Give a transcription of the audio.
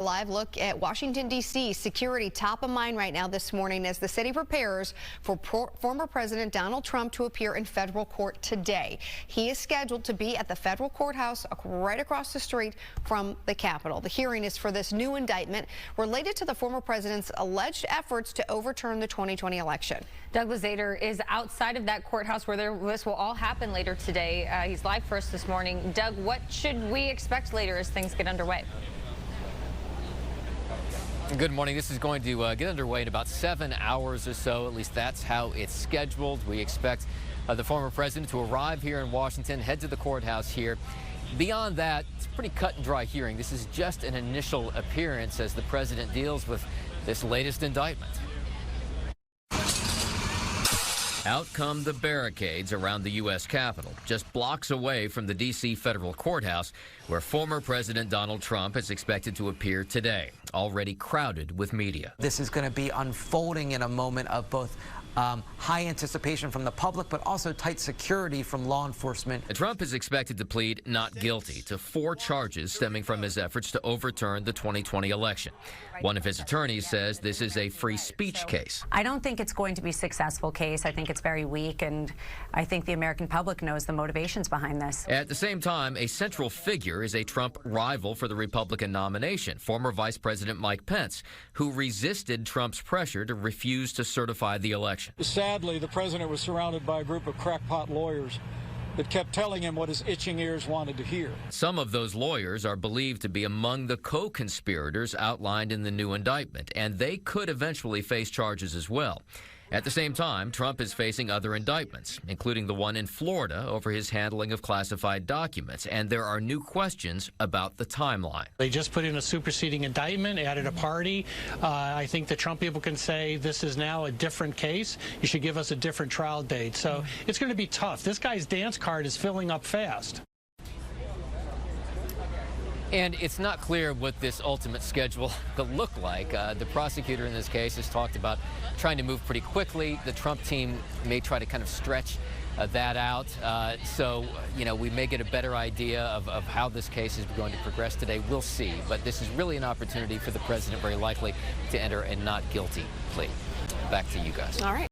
live look at Washington, D.C. Security top of mind right now this morning as the city prepares for former President Donald Trump to appear in federal court today. He is scheduled to be at the federal courthouse right across the street from the Capitol. The hearing is for this new indictment related to the former president's alleged efforts to overturn the 2020 election. Doug Lazater is outside of that courthouse where this will all happen later today. He's live for us this morning. Doug, what should we expect later as things get underway? Good morning. This is going to get underway in about 7 hours or so. At least that's how it's scheduled. We expect the former president to arrive here in Washington, head to the courthouse here. Beyond that, it's a pretty cut and dry hearing. This is just an initial appearance as the president deals with this latest indictment. Out come the barricades around the U.S. Capitol, just blocks away from the D.C. federal courthouse, where former President Donald Trump is expected to appear today, already crowded with media. This is going to be unfolding in a moment of both high anticipation from the public, but also tight security from law enforcement. Trump is expected to plead not guilty to 4 charges stemming from his efforts to overturn the 2020 election. One of his attorneys says this is a free speech case. I don't think it's going to be a successful case. I think it's very weak, and I think the American public knows the motivations behind this. At the same time, a central figure is a Trump rival for the Republican nomination, former Vice President Mike Pence, who resisted Trump's pressure to refuse to certify the election. Sadly, the president was surrounded by a group of crackpot lawyers that kept telling him what his itching ears wanted to hear. Some of those lawyers are believed to be among the co-conspirators outlined in the new indictment, and they could eventually face charges as well. At the same time, Trump is facing other indictments, including the one in Florida over his handling of classified documents, and there are new questions about the timeline. They just put in a superseding indictment, added a party. I think the Trump people can say this is now a different case. You should give us a different trial date. So it's going to be tough. This guy's dance card is filling up fast. And it's not clear what this ultimate schedule will look like. The prosecutor in this case has talked about trying to move pretty quickly. The Trump team may try to kind of stretch that out. So, you know, we may get a better idea of how this case is going to progress today. We'll see. But this is really an opportunity for the president, very likely, to enter a not guilty plea. Back to you guys. All right.